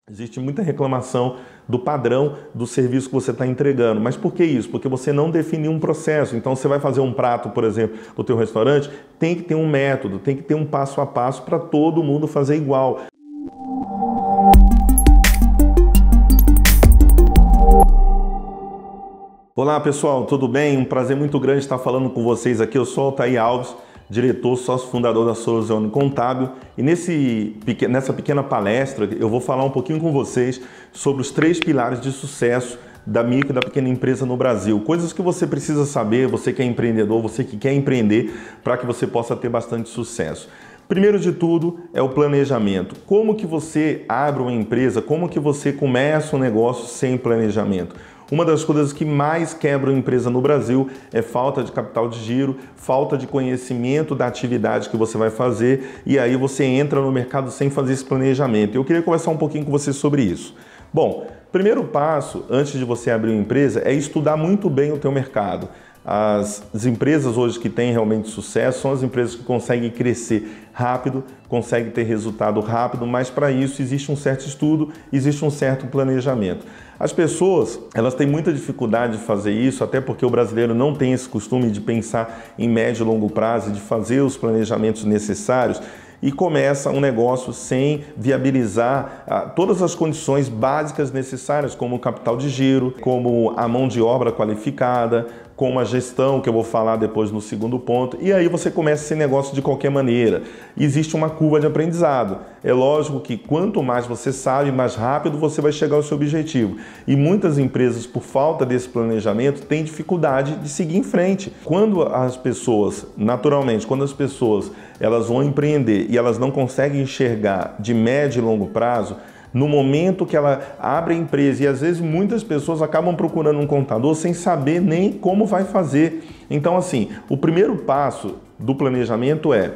Existe muita reclamação do padrão do serviço que você está entregando. Mas por que isso? Porque você não definiu um processo. Então você vai fazer um prato, por exemplo, do teu restaurante, tem que ter um método, tem que ter um passo a passo para todo mundo fazer igual. Olá pessoal, tudo bem? Um prazer muito grande estar falando com vocês aqui. Eu sou Altair Alves, diretor, sócio fundador da Soluzione Contábil, e nessa pequena palestra eu vou falar um pouquinho com vocês sobre os 3 pilares de sucesso da micro e da pequena empresa no Brasil. Coisas que você precisa saber, você que é empreendedor, você que quer empreender, para que você possa ter bastante sucesso. Primeiro de tudo é o planejamento. Como que você abre uma empresa, como que você começa um negócio sem planejamento? Uma das coisas que mais quebram a empresa no Brasil é falta de capital de giro, falta de conhecimento da atividade que você vai fazer, e aí você entra no mercado sem fazer esse planejamento. Eu queria conversar um pouquinho com você sobre isso. Bom, primeiro passo antes de você abrir uma empresa é estudar muito bem o teu mercado. As empresas hoje que têm realmente sucesso são as empresas que conseguem crescer rápido, conseguem ter resultado rápido, mas para isso existe um certo estudo, existe um certo planejamento. As pessoas, elas têm muita dificuldade de fazer isso, até porque o brasileiro não tem esse costume de pensar em médio e longo prazo, de fazer os planejamentos necessários, e começa um negócio sem viabilizar todas as condições básicas necessárias, como o capital de giro, como a mão de obra qualificada, como a gestão, que eu vou falar depois no segundo ponto, e aí você começa esse negócio de qualquer maneira. Existe uma curva de aprendizado. É lógico que quanto mais você sabe, mais rápido você vai chegar ao seu objetivo. E muitas empresas, por falta desse planejamento, têm dificuldade de seguir em frente. Quando as pessoas, naturalmente, elas vão empreender e elas não conseguem enxergar de médio e longo prazo, no momento que ela abre a empresa, e às vezes muitas pessoas acabam procurando um contador sem saber nem como vai fazer. Então, assim, o primeiro passo do planejamento é: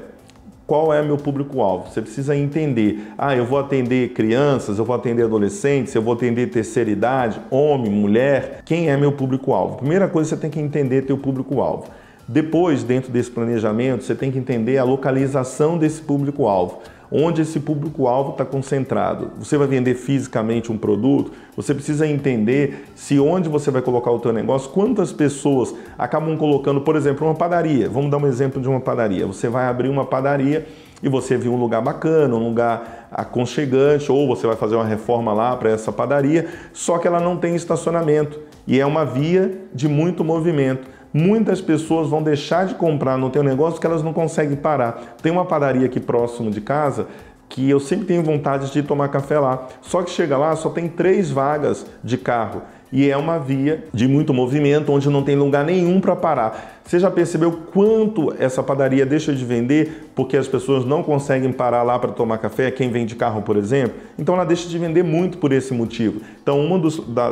qual é meu público-alvo? Você precisa entender, eu vou atender crianças, eu vou atender adolescentes, eu vou atender terceira idade, homem, mulher. Quem é meu público-alvo? Primeira coisa, você tem que entender teu público-alvo. Depois, dentro desse planejamento, você tem que entender a localização desse público-alvo. Onde esse público-alvo está concentrado. Você vai vender fisicamente um produto, você precisa entender se onde você vai colocar o teu negócio, quantas pessoas acabam colocando, por exemplo, uma padaria. Vamos dar um exemplo de uma padaria. Você vai abrir uma padaria e você viu um lugar bacana, um lugar aconchegante, ou você vai fazer uma reforma lá para essa padaria, só que ela não tem estacionamento e é uma via de muito movimento. Muitas pessoas vão deixar de comprar no teu negócio porque elas não conseguem parar. Tem uma padaria aqui próximo de casa que eu sempre tenho vontade de tomar café lá. Só que chega lá, só tem 3 vagas de carro. E é uma via de muito movimento, onde não tem lugar nenhum para parar. Você já percebeu quanto essa padaria deixa de vender porque as pessoas não conseguem parar lá para tomar café, quem vem de carro, por exemplo? Então ela deixa de vender muito por esse motivo. Então uma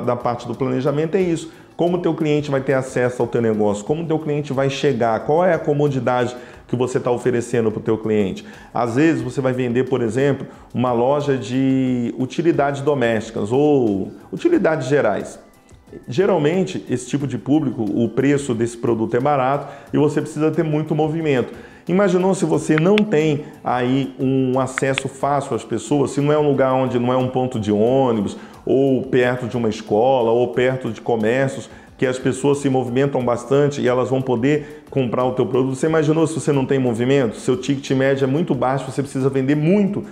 da parte do planejamento é isso. Como o teu cliente vai ter acesso ao teu negócio? Como o teu cliente vai chegar? Qual é a comodidade que você está oferecendo para o teu cliente? Às vezes você vai vender, por exemplo, uma loja de utilidades domésticas ou utilidades gerais. Geralmente, esse tipo de público, o preço desse produto é barato e você precisa ter muito movimento. Imaginou se você não tem aí um acesso fácil às pessoas, se não é um lugar onde não é um ponto de ônibus, ou perto de uma escola, ou perto de comércios, que as pessoas se movimentam bastante e elas vão poder comprar o teu produto. Você imaginou se você não tem movimento? Seu ticket médio é muito baixo, você precisa vender muito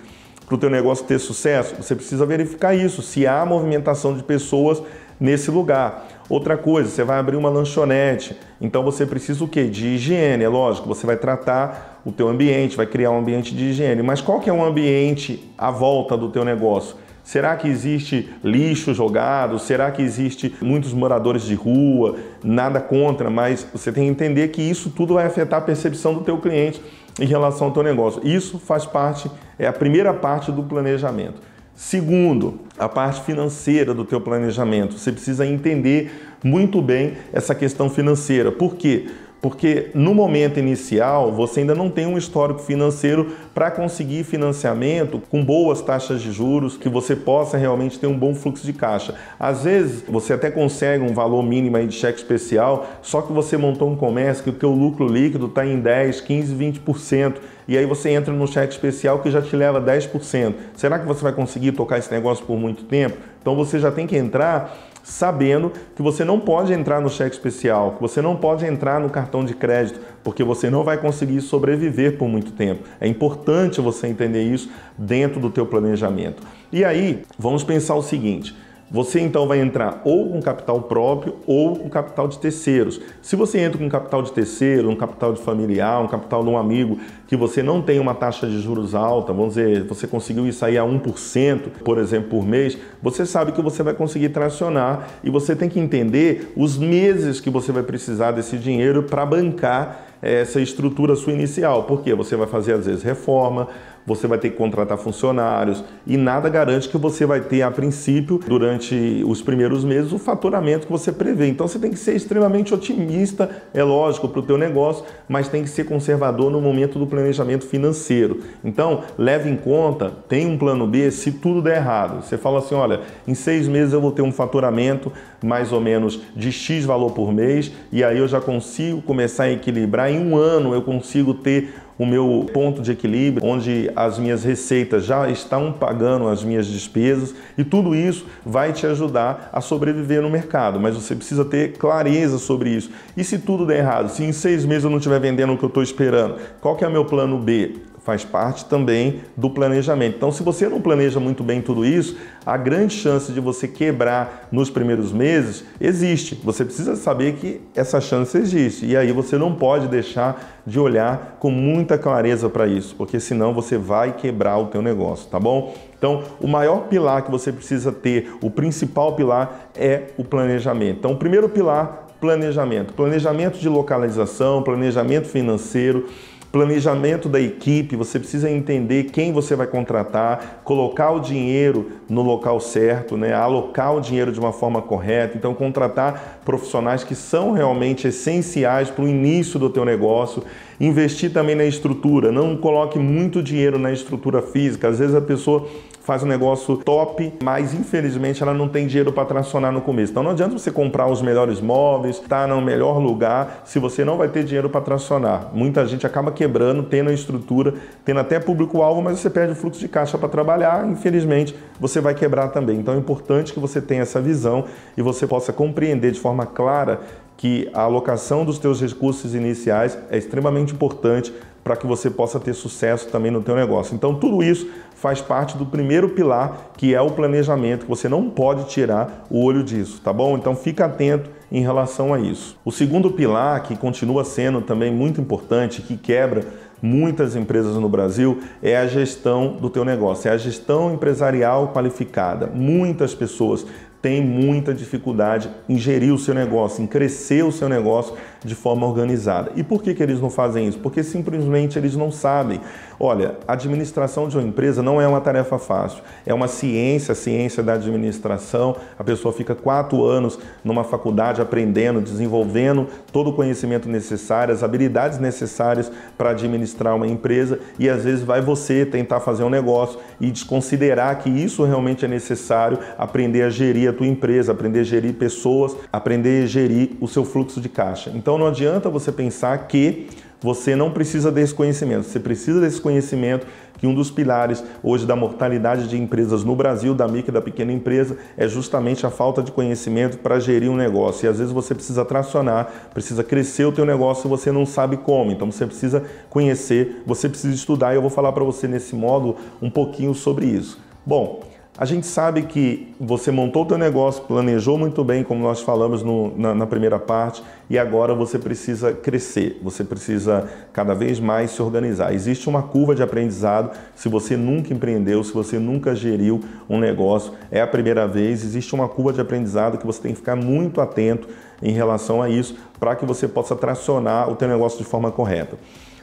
para o teu negócio ter sucesso? Você precisa verificar isso, se há movimentação de pessoas nesse lugar. Outra coisa, você vai abrir uma lanchonete, então você precisa o quê? De higiene, é lógico, você vai tratar o teu ambiente, vai criar um ambiente de higiene, mas qual que é o ambiente à volta do teu negócio? Será que existe lixo jogado? Será que existe muitos moradores de rua? Nada contra, mas você tem que entender que isso tudo vai afetar a percepção do teu cliente em relação ao teu negócio. Isso faz parte, é a primeira parte do planejamento. Segundo, a parte financeira do teu planejamento. Você precisa entender muito bem essa questão financeira. Por quê? Porque no momento inicial você ainda não tem um histórico financeiro para conseguir financiamento com boas taxas de juros, que você possa realmente ter um bom fluxo de caixa. Às vezes você até consegue um valor mínimo aí de cheque especial, só que você montou um comércio que o teu lucro líquido está em 10, 15, 20%, e aí você entra no cheque especial que já te leva 10%. Será que você vai conseguir tocar esse negócio por muito tempo? Então você já tem que entrar sabendo que você não pode entrar no cheque especial, que você não pode entrar no cartão de crédito, porque você não vai conseguir sobreviver por muito tempo. É importante você entender isso dentro do teu planejamento. E aí, vamos pensar o seguinte: você então vai entrar ou com capital próprio ou com capital de terceiros. Se você entra com capital de terceiro, um capital de familiar, um capital de um amigo, que você não tem uma taxa de juros alta, vamos dizer, você conseguiu isso aí a 1%, por exemplo, por mês, você sabe que você vai conseguir tracionar e você tem que entender os meses que você vai precisar desse dinheiro para bancar essa estrutura sua inicial. Porque você vai fazer, às vezes, reforma, você vai ter que contratar funcionários e nada garante que você vai ter, a princípio, durante os primeiros meses, o faturamento que você prevê. Então você tem que ser extremamente otimista, é lógico, para o teu negócio, mas tem que ser conservador no momento do planejamento financeiro. Então, leve em conta, tem um plano B se tudo der errado. Você fala assim, olha, em 6 meses eu vou ter um faturamento mais ou menos de X valor por mês e aí eu já consigo começar a equilibrar. Em 1 ano eu consigo ter o meu ponto de equilíbrio, onde as minhas receitas já estão pagando as minhas despesas, e tudo isso vai te ajudar a sobreviver no mercado, mas você precisa ter clareza sobre isso. E se tudo der errado, se em 6 meses eu não estiver vendendo o que eu estou esperando, qual que é o meu plano B? Faz parte também do planejamento. Então, se você não planeja muito bem tudo isso, a grande chance de você quebrar nos primeiros meses existe. Você precisa saber que essa chance existe. E aí você não pode deixar de olhar com muita clareza para isso, porque senão você vai quebrar o teu negócio, tá bom? Então, o maior pilar que você precisa ter, o principal pilar é o planejamento. Então, o primeiro pilar, planejamento. Planejamento de localização, planejamento financeiro, planejamento da equipe. Você precisa entender quem você vai contratar, colocar o dinheiro no local certo, né? Alocar o dinheiro de uma forma correta. Então, contratar profissionais que são realmente essenciais para o início do teu negócio. Investir também na estrutura. Não coloque muito dinheiro na estrutura física. Às vezes a pessoa faz um negócio top, mas infelizmente ela não tem dinheiro para tracionar no começo. Então não adianta você comprar os melhores móveis, estar no melhor lugar, se você não vai ter dinheiro para tracionar. Muita gente acaba quebrando, tendo a estrutura, tendo até público-alvo, mas você perde o fluxo de caixa para trabalhar, infelizmente você vai quebrar também. Então é importante que você tenha essa visão e você possa compreender de forma clara que a alocação dos teus recursos iniciais é extremamente importante para que você possa ter sucesso também no teu negócio. Então tudo isso faz parte do primeiro pilar, que é o planejamento, que você não pode tirar o olho disso, tá bom? Então fica atento em relação a isso. O segundo pilar, que continua sendo também muito importante, que quebra muitas empresas no Brasil, é a gestão do teu negócio, é a gestão empresarial qualificada. Muitas pessoas têm muita dificuldade em gerir o seu negócio, em crescer o seu negócio de forma organizada. E por que eles não fazem isso? Porque simplesmente eles não sabem. Olha, a administração de uma empresa não é uma tarefa fácil, é uma ciência, a ciência da administração. A pessoa fica 4 anos numa faculdade aprendendo, desenvolvendo todo o conhecimento necessário, as habilidades necessárias para administrar uma empresa, e às vezes vai você tentar fazer um negócio e desconsiderar que isso realmente é necessário, aprender a gerir a tua empresa, aprender a gerir pessoas, aprender a gerir o seu fluxo de caixa. Então não adianta você pensar que você não precisa desse conhecimento. Você precisa desse conhecimento, que um dos pilares hoje da mortalidade de empresas no Brasil, da micro e da pequena empresa, é justamente a falta de conhecimento para gerir um negócio. E às vezes você precisa tracionar, precisa crescer o teu negócio e você não sabe como. Então você precisa conhecer, você precisa estudar, e eu vou falar para você nesse módulo um pouquinho sobre isso. Bom, a gente sabe que você montou o teu negócio, planejou muito bem, como nós falamos na primeira parte, e agora você precisa crescer, você precisa cada vez mais se organizar. Existe uma curva de aprendizado. Se você nunca empreendeu, se você nunca geriu um negócio, é a primeira vez, existe uma curva de aprendizado que você tem que ficar muito atento em relação a isso, para que você possa tracionar o teu negócio de forma correta.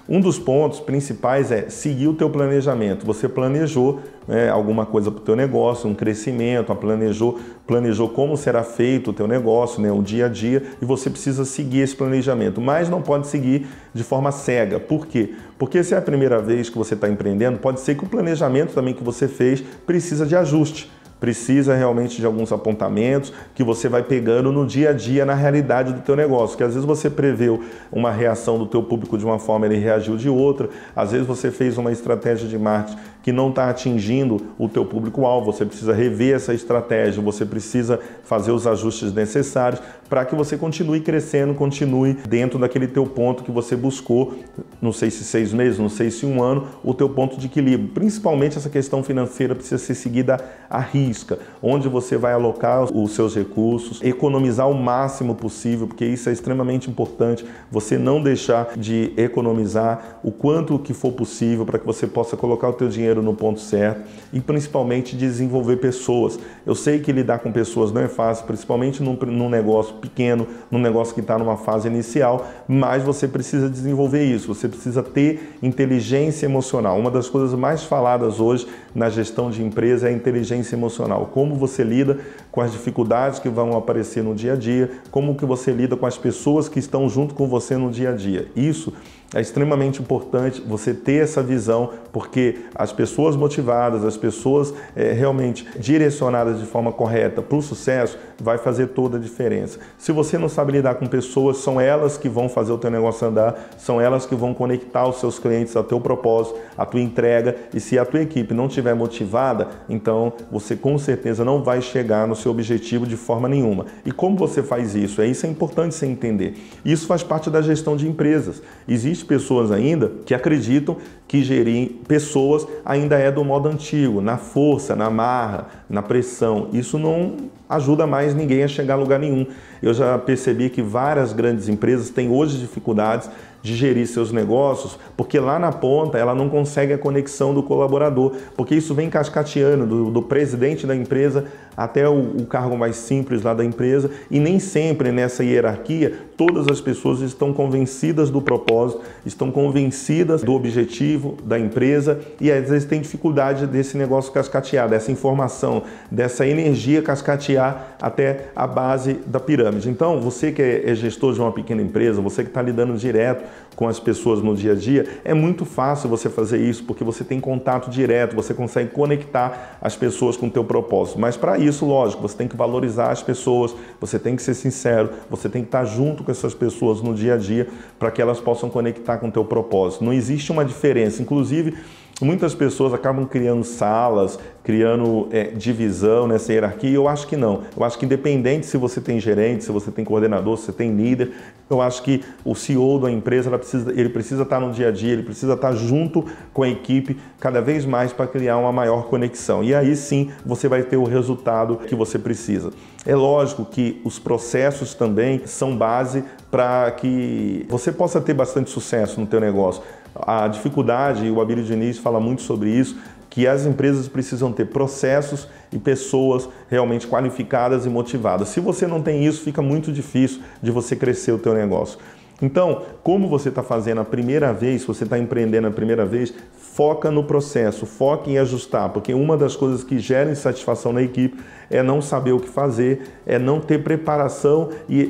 Um dos pontos principais é seguir o teu planejamento. Você planejou, né, alguma coisa para o teu negócio, um crescimento, planejou como será feito o teu negócio, né, o dia a dia, e você precisa seguir esse planejamento, mas não pode seguir de forma cega. Por quê? Porque se é a primeira vez que você está empreendendo, pode ser que o planejamento também que você fez precisa de ajuste. Precisa realmente de alguns apontamentos que você vai pegando no dia a dia, na realidade do teu negócio, que às vezes você preveu uma reação do teu público de uma forma, ele reagiu de outra, às vezes você fez uma estratégia de marketing que não está atingindo o teu público-alvo, você precisa rever essa estratégia, você precisa fazer os ajustes necessários para que você continue crescendo, continue dentro daquele teu ponto que você buscou, não sei se 6 meses, não sei se 1 ano, o teu ponto de equilíbrio. Principalmente essa questão financeira precisa ser seguida à risca, onde você vai alocar os seus recursos, economizar o máximo possível, porque isso é extremamente importante, você não deixar de economizar o quanto que for possível para que você possa colocar o teu dinheiro no ponto certo e principalmente desenvolver pessoas. Eu sei que lidar com pessoas não é fácil, principalmente num negócio pequeno, num negócio que está numa fase inicial, mas você precisa desenvolver isso, você precisa ter inteligência emocional. Uma das coisas mais faladas hoje na gestão de empresa é a inteligência emocional. Como você lida com as dificuldades que vão aparecer no dia a dia, como que você lida com as pessoas que estão junto com você no dia a dia. Isso é extremamente importante você ter essa visão, porque as pessoas motivadas, as pessoas realmente direcionadas de forma correta para o sucesso, vai fazer toda a diferença. Se você não sabe lidar com pessoas, são elas que vão fazer o teu negócio andar, são elas que vão conectar os seus clientes ao teu propósito, à tua entrega, e se a tua equipe não estiver motivada, então você com certeza não vai chegar no seu objetivo de forma nenhuma. E como você faz isso? Isso é importante você entender. Isso faz parte da gestão de empresas. Existem pessoas ainda que acreditam que gerir pessoas ainda é do modo antigo, na força, na marra, na pressão. Isso não ajuda mais ninguém a chegar a lugar nenhum. Eu já percebi que várias grandes empresas têm hoje dificuldades de gerir seus negócios, porque lá na ponta ela não consegue a conexão do colaborador, porque isso vem cascateando do presidente da empresa até o cargo mais simples lá da empresa, e nem sempre nessa hierarquia todas as pessoas estão convencidas do propósito, estão convencidas do objetivo da empresa, e às vezes tem dificuldade desse negócio cascatear, dessa informação, dessa energia cascatear até a base da pirâmide. Então, você que é gestor de uma pequena empresa, você que está lidando direto com as pessoas no dia a dia, é muito fácil você fazer isso, porque você tem contato direto, você consegue conectar as pessoas com o teu propósito. Mas para isso, lógico, você tem que valorizar as pessoas, você tem que ser sincero, você tem que estar junto com essas pessoas no dia a dia para que elas possam conectar com o teu propósito. Não existe uma diferença. Inclusive, muitas pessoas acabam criando salas, criando divisão nessa hierarquia, e eu acho que não. Eu acho que independente se você tem gerente, se você tem coordenador, se você tem líder, eu acho que o CEO da empresa ele precisa estar no dia a dia, ele precisa estar junto com a equipe cada vez mais para criar uma maior conexão. E aí sim você vai ter o resultado que você precisa. É lógico que os processos também são base para que você possa ter bastante sucesso no teu negócio. A dificuldade, e o Abílio Diniz fala muito sobre isso, que as empresas precisam ter processos e pessoas realmente qualificadas e motivadas. Se você não tem isso, fica muito difícil de você crescer o teu negócio. Então, como você está fazendo a primeira vez, se você está empreendendo a primeira vez, foca no processo, foca em ajustar, porque uma das coisas que gera insatisfação na equipe é não saber o que fazer, é não ter preparação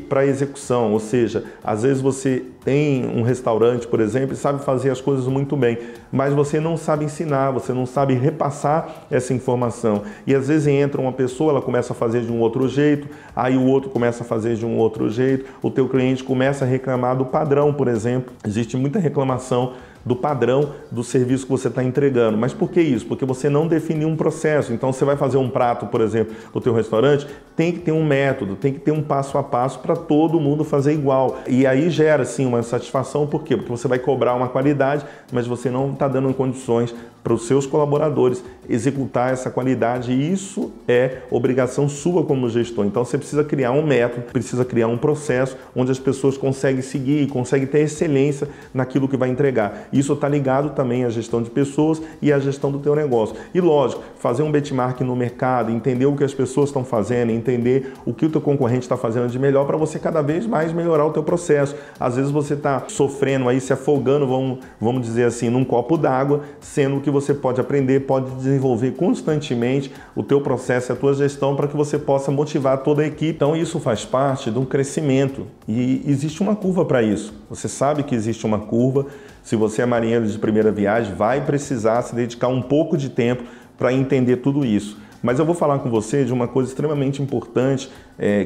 para execução. Ou seja, às vezes você tem um restaurante, por exemplo, e sabe fazer as coisas muito bem, mas você não sabe ensinar, você não sabe repassar essa informação. E às vezes entra uma pessoa, ela começa a fazer de um outro jeito, aí o outro começa a fazer de um outro jeito, o teu cliente começa a reclamar do padrão, por exemplo. Existe muita reclamação do padrão do serviço que você está entregando. Mas por que isso? Porque você não definiu um processo. Então você vai fazer um prato, por exemplo, no teu restaurante, tem que ter um método, tem que ter um passo a passo para todo mundo fazer igual. E aí gera sim uma insatisfação. Por quê? Porque você vai cobrar uma qualidade, mas você não está dando condições para os seus colaboradores executar essa qualidade, e isso é obrigação sua como gestor. Então você precisa criar um método, precisa criar um processo onde as pessoas conseguem seguir, conseguem ter excelência naquilo que vai entregar. Isso está ligado também à gestão de pessoas e à gestão do teu negócio. E lógico, fazer um benchmark no mercado, entender o que as pessoas estão fazendo, entender o que o teu concorrente está fazendo de melhor para você cada vez mais melhorar o teu processo. Às vezes você está sofrendo aí, se afogando, vamos dizer assim, num copo d'água, sendo que você pode aprender, pode desenvolver constantemente o teu processo, a tua gestão, para que você possa motivar toda a equipe. Então isso faz parte de um crescimento e existe uma curva para isso. Você sabe que existe uma curva. Se você é marinheiro de primeira viagem, vai precisar se dedicar um pouco de tempo para entender tudo isso. Mas eu vou falar com você de uma coisa extremamente importante,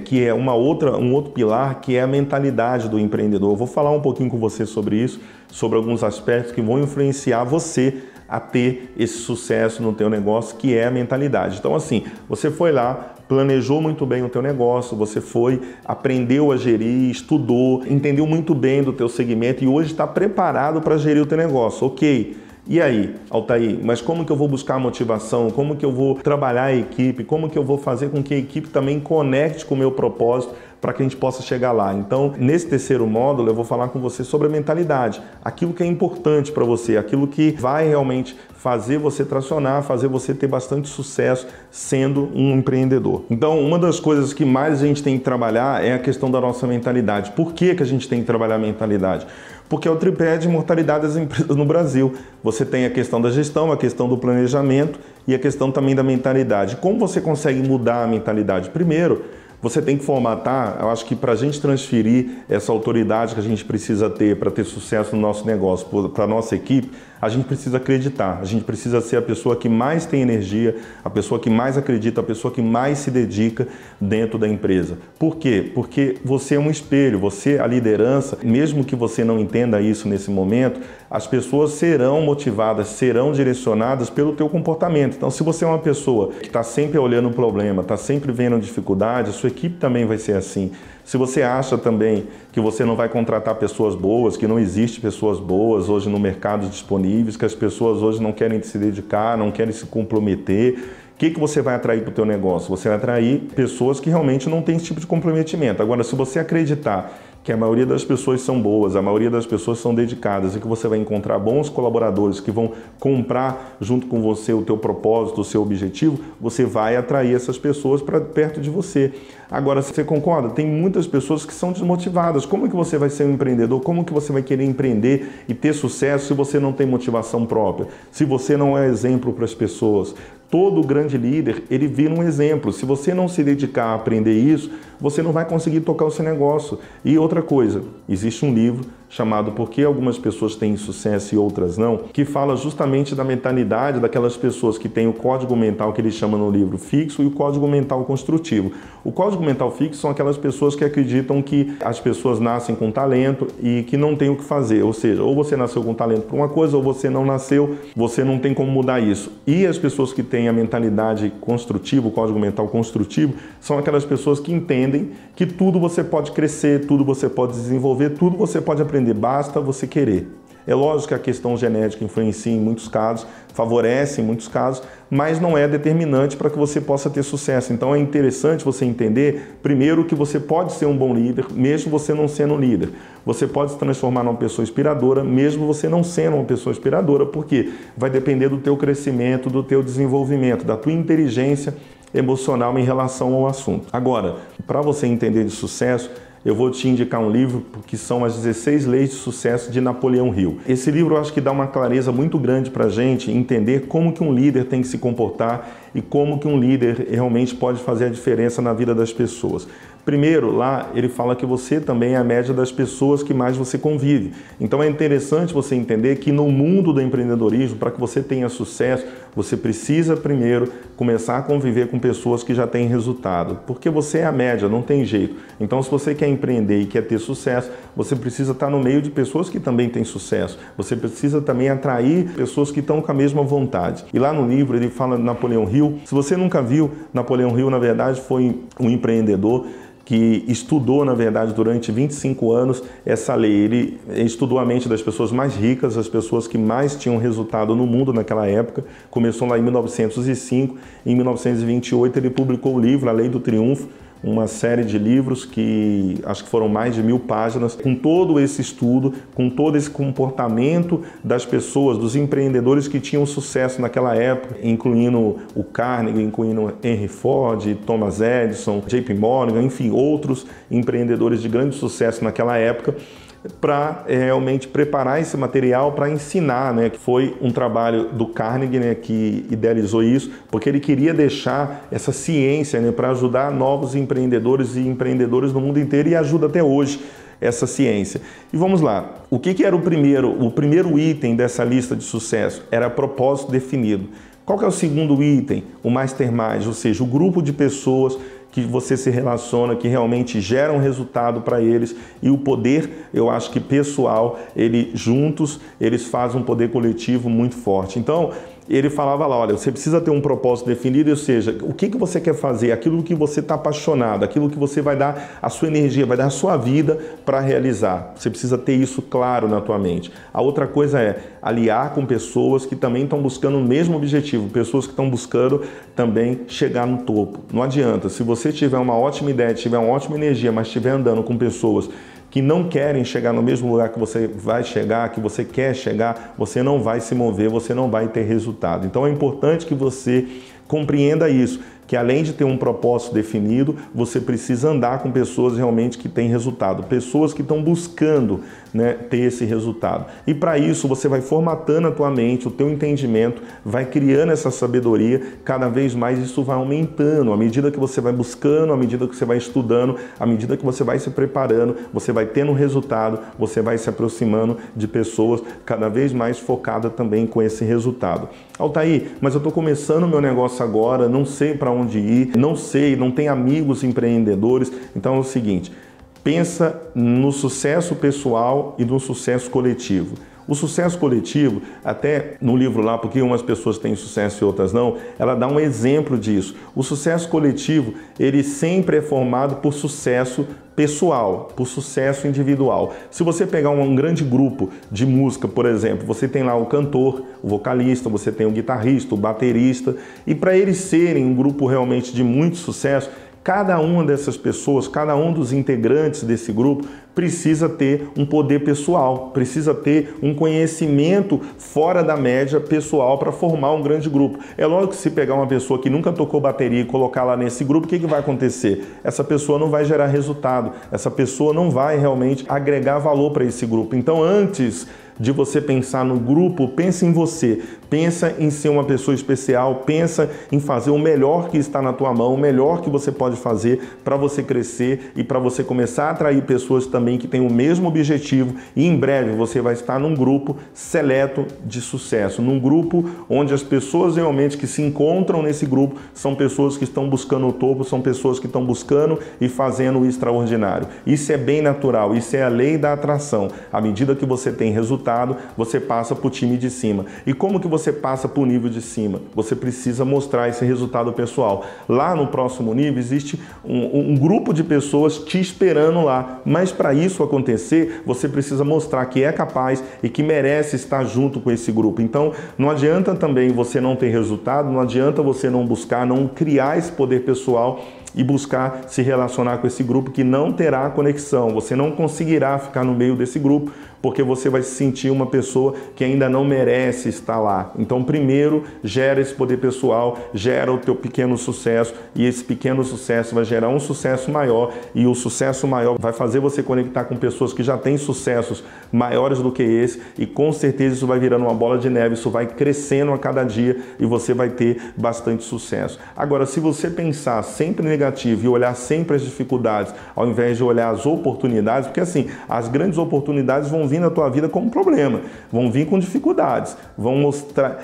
que é um outro pilar, que é a mentalidade do empreendedor. Eu vou falar um pouquinho com você sobre isso, sobre alguns aspectos que vão influenciar você a ter esse sucesso no teu negócio, que é a mentalidade. Então assim, você foi lá, planejou muito bem o teu negócio, você foi, aprendeu a gerir, estudou, entendeu muito bem do teu segmento e hoje está preparado para gerir o teu negócio. Ok. E aí, Altair, mas como que eu vou buscar motivação? Como que eu vou trabalhar a equipe? Como que eu vou fazer com que a equipe também conecte com o meu propósito para que a gente possa chegar lá? Então, nesse terceiro módulo, eu vou falar com você sobre a mentalidade, aquilo que é importante para você, aquilo que vai realmente fazer você tracionar, fazer você ter bastante sucesso sendo um empreendedor. Então, uma das coisas que mais a gente tem que trabalhar é a questão da nossa mentalidade. Por que que a gente tem que trabalhar a mentalidade? Porque é o tripé de mortalidade das empresas no Brasil. Você tem a questão da gestão, a questão do planejamento e a questão também da mentalidade. Como você consegue mudar a mentalidade? Primeiro, você tem que formatar, eu acho que para a gente transferir essa autoridade que a gente precisa ter para ter sucesso no nosso negócio, para a nossa equipe, a gente precisa acreditar, a gente precisa ser a pessoa que mais tem energia, a pessoa que mais acredita, a pessoa que mais se dedica dentro da empresa. Por quê? Porque você é um espelho, você, a liderança, mesmo que você não entenda isso nesse momento, as pessoas serão motivadas, serão direcionadas pelo teu comportamento. Então, se você é uma pessoa que está sempre olhando o problema, está sempre vendo dificuldade, a sua equipe também vai ser assim. Se você acha também que você não vai contratar pessoas boas, que não existe pessoas boas hoje no mercado disponíveis, que as pessoas hoje não querem se dedicar, não querem se comprometer, o que você vai atrair para o teu negócio? Você vai atrair pessoas que realmente não têm esse tipo de comprometimento. Agora, se você acreditar que a maioria das pessoas são boas, a maioria das pessoas são dedicadas e que você vai encontrar bons colaboradores que vão comprar junto com você o teu propósito, o seu objetivo, você vai atrair essas pessoas para perto de você. Agora, você concorda? Tem muitas pessoas que são desmotivadas. Como que você vai ser um empreendedor? Como que você vai querer empreender e ter sucesso se você não tem motivação própria? Se você não é exemplo para as pessoas? Todo grande líder, ele vira um exemplo. Se você não se dedicar a aprender isso, você não vai conseguir tocar o seu negócio. E outra coisa, existe um livro chamado Por que Algumas Pessoas Têm Sucesso e Outras Não, que fala justamente da mentalidade daquelas pessoas que têm o código mental que ele chama no livro fixo e o código mental construtivo. O código mental fixo são aquelas pessoas que acreditam que as pessoas nascem com talento e que não tem o que fazer, ou seja, ou você nasceu com talento para uma coisa ou você não nasceu, você não tem como mudar isso. E as pessoas que têm a mentalidade construtiva, o código mental construtivo, são aquelas pessoas que entendem que tudo você pode crescer, tudo você pode desenvolver, tudo você pode aprender, basta você querer. É lógico que a questão genética influencia em muitos casos, favorece em muitos casos, mas não é determinante para que você possa ter sucesso. Então é interessante você entender, primeiro, que você pode ser um bom líder, mesmo você não sendo um líder. Você pode se transformar numa pessoa inspiradora, mesmo você não sendo uma pessoa inspiradora, porque vai depender do teu crescimento, do teu desenvolvimento, da tua inteligência emocional em relação ao assunto. Agora, para você entender de sucesso, eu vou te indicar um livro que são as 16 Leis de Sucesso de Napoleão Hill. Esse livro eu acho que dá uma clareza muito grande para a gente entender como que um líder tem que se comportar e como que um líder realmente pode fazer a diferença na vida das pessoas. Primeiro, lá ele fala que você também é a média das pessoas que mais você convive. Então é interessante você entender que no mundo do empreendedorismo, para que você tenha sucesso, você precisa primeiro começar a conviver com pessoas que já têm resultado. Porque você é a média, não tem jeito. Então se você quer empreender e quer ter sucesso, você precisa estar no meio de pessoas que também têm sucesso. Você precisa também atrair pessoas que estão com a mesma vontade. E lá no livro ele fala de Napoleão Hill. Se você nunca viu, Napoleão Hill na verdade foi um empreendedor que estudou, na verdade, durante 25 anos essa lei. Ele estudou a mente das pessoas mais ricas, as pessoas que mais tinham resultado no mundo naquela época. Começou lá em 1905, em 1928 ele publicou o livro A Lei do Triunfo, uma série de livros que acho que foram mais de 1000 páginas, com todo esse estudo, com todo esse comportamento das pessoas, dos empreendedores que tinham sucesso naquela época, incluindo o Carnegie, incluindo Henry Ford, Thomas Edison, JP Morgan, enfim, outros empreendedores de grande sucesso naquela época, para realmente preparar esse material para ensinar, né? Foi um trabalho do Carnegie, né, que idealizou isso, porque ele queria deixar essa ciência, né, para ajudar novos empreendedores e empreendedoras no mundo inteiro, e ajuda até hoje essa ciência. E vamos lá, o que era o primeiro item dessa lista de sucesso? Era propósito definido. Qual que é o segundo item? O mastermind, ou seja, o grupo de pessoas que você se relaciona, que realmente geram resultado para eles, e o poder, eu acho que pessoal, juntos, eles fazem um poder coletivo muito forte. Então, ele falava lá, olha, você precisa ter um propósito definido, ou seja, o que você quer fazer, aquilo que você está apaixonado, aquilo que você vai dar a sua energia, vai dar a sua vida para realizar. Você precisa ter isso claro na tua mente. A outra coisa é aliar com pessoas que também estão buscando o mesmo objetivo, pessoas que estão buscando também chegar no topo. Não adianta, se você tiver uma ótima ideia, tiver uma ótima energia, mas estiver andando com pessoas que não querem chegar no mesmo lugar que você vai chegar, que você quer chegar, você não vai se mover, você não vai ter resultado. Então é importante que você compreenda isso, que além de ter um propósito definido, você precisa andar com pessoas realmente que têm resultado, pessoas que estão buscando, né, ter esse resultado. E para isso você vai formatando a tua mente, o teu entendimento, vai criando essa sabedoria, cada vez mais isso vai aumentando, à medida que você vai buscando, à medida que você vai estudando, à medida que você vai se preparando, você vai tendo resultado, você vai se aproximando de pessoas cada vez mais focadas também com esse resultado. Altair, mas eu estou começando o meu negócio agora, não sei para onde ir, não tenho amigos empreendedores. Então é o seguinte, pensa no sucesso pessoal e no sucesso coletivo. O sucesso coletivo, até no livro lá, porque umas pessoas têm sucesso e outras não, ela dá um exemplo disso. O sucesso coletivo, ele sempre é formado por sucesso pessoal, por sucesso individual. Se você pegar um grande grupo de música, por exemplo, você tem lá o cantor, o vocalista, você tem o guitarrista, o baterista, e para eles serem um grupo realmente de muito sucesso, cada uma dessas pessoas, cada um dos integrantes desse grupo precisa ter um poder pessoal, precisa ter um conhecimento fora da média pessoal para formar um grande grupo. É lógico que se pegar uma pessoa que nunca tocou bateria e colocar lá nesse grupo, o que vai acontecer? Essa pessoa não vai gerar resultado, essa pessoa não vai realmente agregar valor para esse grupo. Então, antes de você pensar no grupo, pensa em você, pensa em ser uma pessoa especial, pensa em fazer o melhor que está na tua mão, o melhor que você pode fazer para você crescer e para você começar a atrair pessoas também que têm o mesmo objetivo, e em breve você vai estar num grupo seleto de sucesso, num grupo onde as pessoas realmente que se encontram nesse grupo são pessoas que estão buscando o topo, são pessoas que estão buscando e fazendo o extraordinário. Isso é bem natural, isso é a lei da atração. À medida que você tem resultado, você passa para o time de cima. E como que você passa para o nível de cima? Você precisa mostrar esse resultado pessoal. Lá no próximo nível existe um grupo de pessoas te esperando lá, mas para isso acontecer, você precisa mostrar que é capaz e que merece estar junto com esse grupo. Então, não adianta também você não ter resultado, não adianta você não buscar, não criar esse poder pessoal e buscar se relacionar com esse grupo que não terá conexão. Você não conseguirá ficar no meio desse grupo, porque você vai se sentir uma pessoa que ainda não merece estar lá. Então, primeiro, gera esse poder pessoal, gera o teu pequeno sucesso, e esse pequeno sucesso vai gerar um sucesso maior, e o sucesso maior vai fazer você conectar com pessoas que já têm sucessos maiores do que esse, e com certeza isso vai virando uma bola de neve, isso vai crescendo a cada dia e você vai ter bastante sucesso. Agora, se você pensar sempre negativo e olhar sempre as dificuldades, ao invés de olhar as oportunidades, porque assim, as grandes oportunidades vão vir na tua vida como problema, vão vir com dificuldades,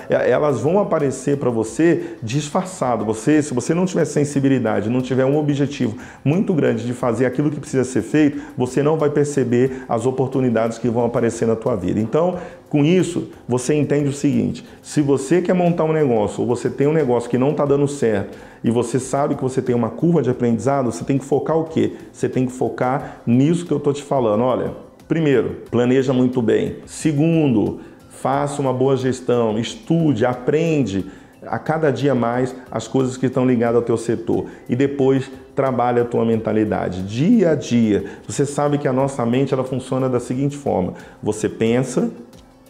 elas vão aparecer para você disfarçado. Se você não tiver sensibilidade, não tiver um objetivo muito grande de fazer aquilo que precisa ser feito, você não vai perceber as oportunidades que vão aparecer na tua vida. Então, Com isso, você entende o seguinte: se você quer montar um negócio ou você tem um negócio que não está dando certo e você sabe que você tem uma curva de aprendizado, você tem que focar o quê? Você tem que focar nisso que eu estou te falando. Olha, primeiro, planeja muito bem. Segundo, faça uma boa gestão, estude, aprende a cada dia mais as coisas que estão ligadas ao teu setor. E depois, trabalha a tua mentalidade, dia a dia. Você sabe que a nossa mente ela funciona da seguinte forma: você pensa,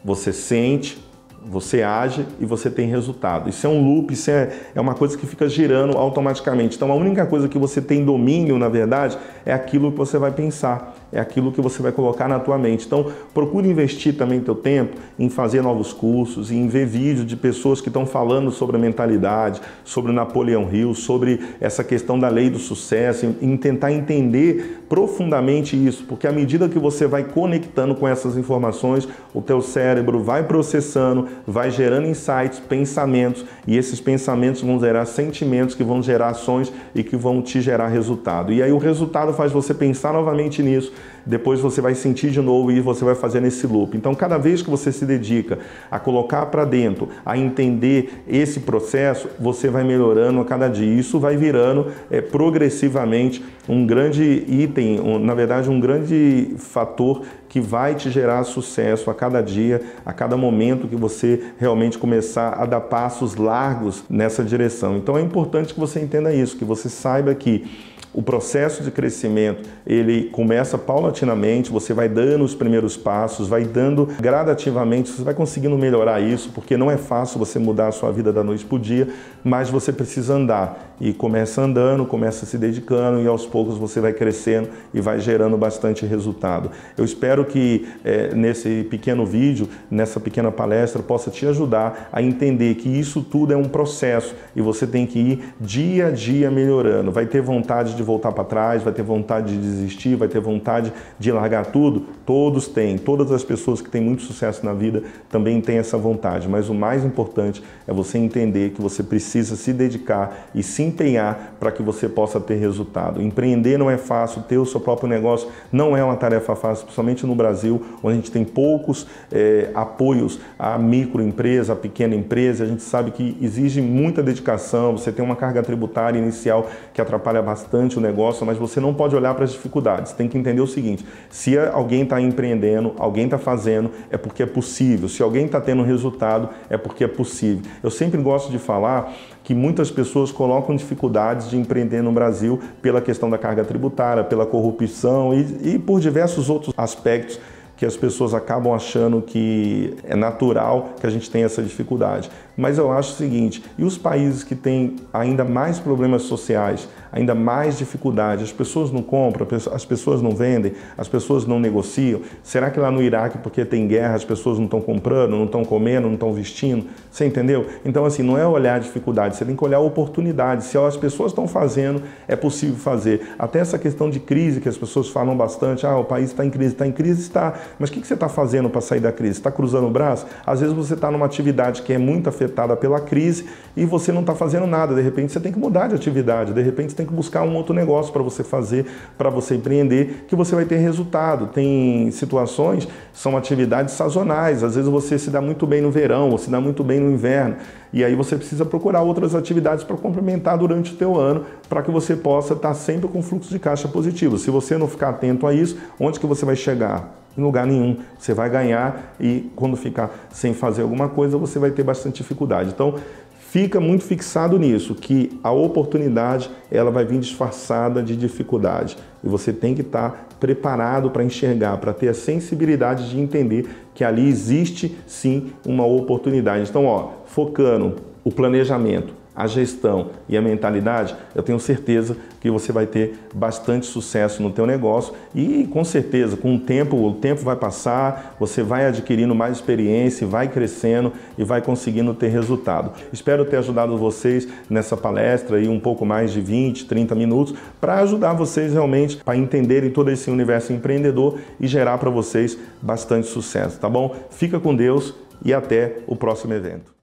você sente, você age e você tem resultado. Isso é um loop, isso é uma coisa que fica girando automaticamente. Então a única coisa que você tem domínio, na verdade, é aquilo que você vai pensar, é aquilo que você vai colocar na tua mente. Então procure investir também teu tempo em fazer novos cursos, em ver vídeos de pessoas que estão falando sobre a mentalidade, sobre Napoleão Hill, sobre essa questão da lei do sucesso, em tentar entender profundamente isso, porque à medida que você vai conectando com essas informações, o teu cérebro vai processando, vai gerando insights, pensamentos, e esses pensamentos vão gerar sentimentos que vão gerar ações e que vão te gerar resultado. E aí o resultado faz você pensar novamente nisso, depois você vai sentir de novo e você vai fazer nesse loop. Então, cada vez que você se dedica a colocar para dentro, a entender esse processo, você vai melhorando a cada dia. Isso vai virando progressivamente um grande item, na verdade, um grande fator que vai te gerar sucesso a cada dia, a cada momento que você realmente começar a dar passos largos nessa direção. Então, é importante que você entenda isso, que você saiba que o processo de crescimento, ele começa paulatinamente, você vai dando os primeiros passos, vai dando gradativamente, você vai conseguindo melhorar isso, porque não é fácil você mudar a sua vida da noite para o dia, mas você precisa andar. E começa andando, começa se dedicando e aos poucos você vai crescendo e vai gerando bastante resultado. Eu espero que nesse pequeno vídeo, nessa pequena palestra, possa te ajudar a entender que isso tudo é um processo e você tem que ir dia a dia melhorando. Vai ter vontade de voltar para trás, vai ter vontade de desistir, vai ter vontade de largar tudo? Todos têm, todas as pessoas que têm muito sucesso na vida também têm essa vontade, mas o mais importante é você entender que você precisa se dedicar e se empenhar para que você possa ter resultado. Empreender não é fácil, ter o seu próprio negócio não é uma tarefa fácil, principalmente no Brasil, onde a gente tem poucos apoios à microempresa, à pequena empresa. A gente sabe que exige muita dedicação, você tem uma carga tributária inicial que atrapalha bastante o negócio, mas você não pode olhar para as dificuldades. Tem que entender o seguinte: se alguém está empreendendo, alguém está fazendo, é porque é possível. Se alguém está tendo resultado, é porque é possível. Eu sempre gosto de falar que muitas pessoas colocam dificuldades de empreender no Brasil pela questão da carga tributária, pela corrupção e por diversos outros aspectos que as pessoas acabam achando que é natural que a gente tenha essa dificuldade. Mas eu acho o seguinte: e os países que têm ainda mais problemas sociais, ainda mais dificuldade, as pessoas não compram, as pessoas não vendem, as pessoas não negociam? Será que lá no Iraque, porque tem guerra, as pessoas não estão comprando, não estão comendo, não estão vestindo? Você entendeu? Então, assim, não é olhar a dificuldade, você tem que olhar a oportunidade. Se as pessoas estão fazendo, é possível fazer. Até essa questão de crise, que as pessoas falam bastante: o país está em crise, está. Mas o que você está fazendo para sair da crise? Está cruzando o braço? Às vezes você está numa atividade que é muito afetada pela crise e você não está fazendo nada. De repente você tem que mudar de atividade, de repente você tem que buscar um outro negócio para você fazer, para você empreender, que você vai ter resultado. Tem situações, são atividades sazonais. Às vezes você se dá muito bem no verão, ou se dá muito bem no inverno, e aí você precisa procurar outras atividades para complementar durante o teu ano, para que você possa estar sempre com fluxo de caixa positivo. Se você não ficar atento a isso, onde que você vai chegar? Em lugar nenhum. Você vai ganhar e quando ficar sem fazer alguma coisa, você vai ter bastante dificuldade. Então, fica muito fixado nisso, que a oportunidade ela vai vir disfarçada de dificuldade. E você tem que estar preparado para enxergar, para ter a sensibilidade de entender que ali existe sim uma oportunidade. Então, focando o planejamento, a gestão e a mentalidade, eu tenho certeza que você vai ter bastante sucesso no teu negócio e com certeza com o tempo vai passar, você vai adquirindo mais experiência, vai crescendo e vai conseguindo ter resultado. Espero ter ajudado vocês nessa palestra aí um pouco mais de 20, 30 minutos para ajudar vocês realmente a entenderem todo esse universo empreendedor e gerar para vocês bastante sucesso, tá bom? Fica com Deus e até o próximo evento.